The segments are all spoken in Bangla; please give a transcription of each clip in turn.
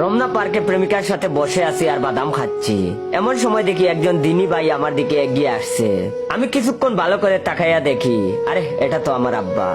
রমনা পার্কে প্রেমিকার সাথে বসে আছি আর বাদাম খাচ্ছি। এমন সময় দেখি একজন দিনী ভাই আমার দিকে এগিয়ে আসছে। আমি কিছুক্ষণ ভালো করে তাকাইয়া দেখি, আরে এটা তো আমার আব্বা।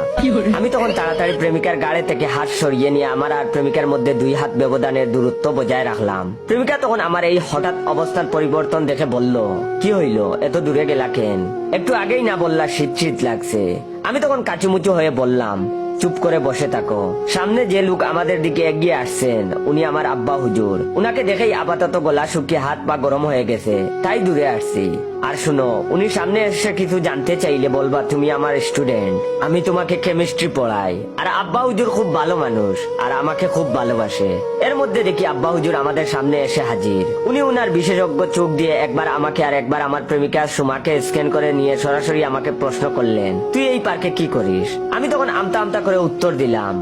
আমি তখন তাড়াতাড়ি প্রেমিকার গাড়ি থেকে হাত সরিয়ে নিয়ে আমার আর প্রেমিকার মধ্যে 2 হাত ব্যবধানের দূরত্ব বজায় রাখলাম। প্রেমিকা তখন আমার এই হঠাৎ অবস্থান পরিবর্তন দেখে বলল, কি হইল, এত দূরে গেলা কেন? একটু আগেই না বললা শীত শীত লাগছে। আমি তখন কাচুমুচু হয়ে বললাম, চুপ করে বসে থাকো। সামনে যে লোক আমাদের দিকে এগিয়ে আসছেন উনি আমার আব্বা হুজুর। উনাকে দেখেই আপাতত গলা শুকিয়ে হাত পা গরম হয়ে গেছে, তাই দূরে আসছি। আর শুনো, উনি সামনে এসে কিছু জানতে চাইলে বলবা তুমি আমার স্টুডেন্ট, আমি তোমাকে কেমিস্ট্রি পড়াই। আর আব্বা হুজুর খুব ভালো মানুষ আর আমাকে খুব ভালোবাসে। এর মধ্যে দেখি আব্বা হুজুর আমাদের সামনে এসে হাজির। উনি উনার বিশেষজ্ঞ চোখ দিয়ে একবার আমাকে আর একবার আমার প্রেমিকা সুমাকে স্ক্যান করে নিয়ে সরাসরি আমাকে প্রশ্ন করলেন, তুই এই পার্কে কি করিস? আমি তখন আমতা আমতা করে উত্তর দিলাম,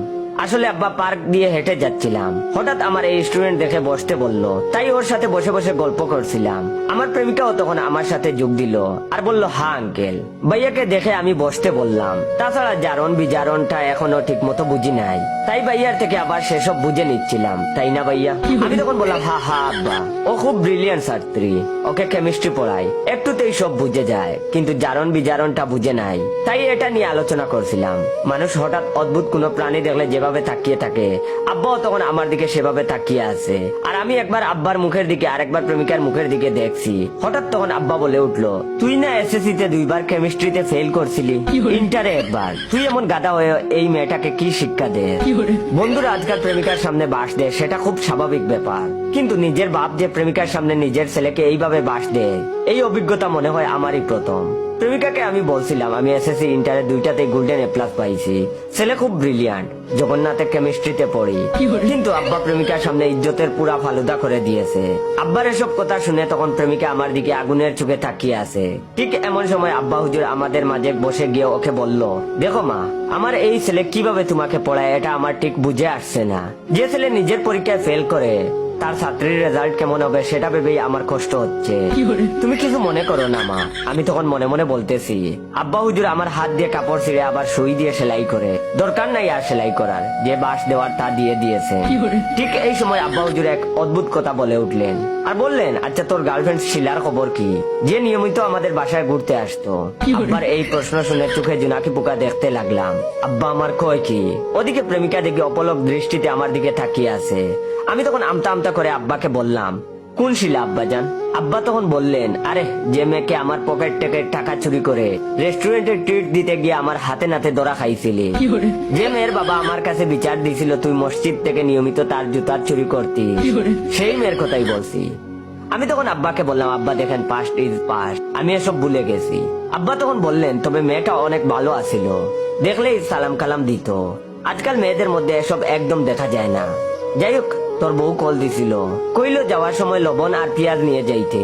আসলে আব্বা পার্ক দিয়ে হেঁটে যাচ্ছিলাম, হঠাৎ আমার এই স্টুডেন্ট দেখে বসতে বললো, তাই ওর সাথে বসে বসে গল্প করছিলাম। আমার প্রেমিকাও তখন আমার সাথে যোগ দিল আর বলল, হ্যাঁ আঙ্কেল। ভাইয়াকে দেখে আমি বসতে বললাম। তাছাড়া জারণ বিজারণটা এখনো ঠিক মতো বুঝি নাই, তাই ভাইয়ার থেকে আবার সেসব বুঝে নিচ্ছিলাম, তাই না ভাইয়া? আমি তখন বললাম, হ্যাঁ হ্যাঁ আব্বা, ও খুব ব্রিলিয়ান্ট ছাত্রী, ওকে কেমিস্ট্রি পড়াই, একটুতেই সব বুঝে যায়, কিন্তু জারণ বিজারণটা বুঝে নাই, তাই এটা নিয়ে আলোচনা করছিলাম। মানুষ হঠাৎ অদ্ভুত কোনো প্রাণী দেখলে যেভাবে তাকিয়ে থাকে, আব্বাও তখন আমার দিকে সেভাবে তাকিয়ে আছে। আর আমি একবার আব্বার মুখের দিকে আর একবার প্রেমিকার মুখের দিকে দেখছি। হঠাৎ তখন আব্বা বলে উঠলো, তুই না এসএসসি তে 2 বার কেমিস্ট্রিতে ফেল করছিলি, ইন্টারে একবার, তুই এমন গাধা হয়ে এই মেয়েটাকে কি শিক্ষা দে? বন্ধুরা আজকাল প্রেমিকার সামনে বাস দেয়, সেটা খুব স্বাভাবিক ব্যাপার, কিন্তু নিজের বাপ যে প্রেমিকার সামনে নিজের ছেলেকে এইভাবে বাস দেয়, এই অভিজ্ঞতা মনে হয় আমারই প্রথম। প্রেমিকাকে আমি বলছিলাম আমি এসএসসি ইন্টারে 2টাতে গোল্ডেন এ প্লাস পাইছি, ছেলে খুব ব্রিলিয়ান্ট, জগন্নাথে কেমিস্ট্রিতে পড়ি, কিন্তু আব্বা প্রেমিকার সামনে ইজ্জতের পুরা ফালুদা করে দিয়েছে। আব্বার এসব কথা শুনে তখন প্রেমিকা আমার দিকে আগুনের চোখে তাকিয়ে আছে। ঠিক এমন সময় আব্বা হুজুর আমাদের মাঝে বসে গিয়ে ওকে বলল, দেখো মা, আমার এই ছেলে কিভাবে তোমাকে পড়ায় এটা আমার ঠিক বুঝে আসছে না। যে ছেলে নিজের পরীক্ষায় ফেল করে তার ছাত্রীর রেজাল্ট কেমন হবে সেটা ভেবেই আমার কষ্ট হচ্ছে। তুমি কিছু মনে করো না মা। আমি তখন মনে মনে বলতেছি, আব্বা হুজুর আমার হাত দিয়ে কাপড় ছিঁড়ে আবার সুই দিয়ে সেলাই করে, দরকার নাই আর সেলাই করার, যে বাঁশ দেওয়ার তা দিয়ে দিয়েছে। ঠিক এই সময় আব্বা হুজুর এক অদ্ভুত কথা বলে উঠলেন আর বললেন, আচ্ছা তোর গার্লফ্রেন্ড শিলার খবর কি, যে নিয়মিত আমাদের বাসায় ঘুরতে আসতো? আব্বার এই প্রশ্ন শুনে চোখে জোনাকি পোকা দেখতে লাগলাম। আব্বা আমার কয় কি? ওদিকে প্রেমিকা দেখি অপলক দৃষ্টিতে আমার দিকে তাকিয়ে আছে। আমি তখন আমতা আমতা করে আব্বাকে বললাম, কোন শিলা আব্বাজান? আব্বা তখন বললেন, আরে যে মেয়েকে আমার পকেট থেকে টাকা চুরি করে রেস্টুরেন্টে ট্রিট দিতে গিয়ে আমার হাতে নাতে ধরা খাইছিলি, যে মেয়ের বাবা আমার কাছে বিচার দিছিল তুই মসজিদ থেকে নিয়মিত তার জুতার চুরি করতি, সেই মেয়ের কথাই বলছি। আমি তখন আব্বাকে বললাম, আব্বা দেখেন, পাস্ট ইজ পাস্ট, আমি এসব ভুলে গেছি। আব্বা তখন বললেন, তবে মেয়েটা অনেক ভালো আছিল, দেখলেই সালাম কালাম দিত, আজকাল মেয়েদের মধ্যে এসব একদম দেখা যায় না। যাই হোক, তোর বউ কল দিছিল, কইলো যাওয়ার সময় লবণ আর পেঁয়াজ নিয়ে যাইতে।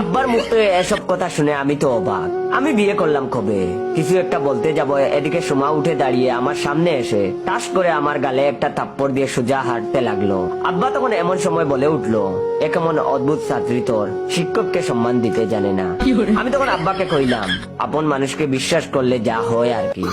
আব্বার মুখ থেকে এসব কথা শুনে আমি তো অবাক। আমি বিয়ে করলাম কবে? কিছু একটা বলতে যাব, এদিকে সুমা উঠে দাঁড়িয়ে আমার সামনে এসে টাস করে আমার গালে একটা থাপ্পড় দিয়ে সোজা হাঁটতে লাগলো। আব্বা তখন এমন সময় বলে উঠলো, এ কেমন অদ্ভুত ছাত্রী তোর, শিক্ষককে সম্মান দিতে জানে না। আমি তখন আব্বাকে কইলাম, আপন মানুষকে বিশ্বাস করলে যা হয় আর কি।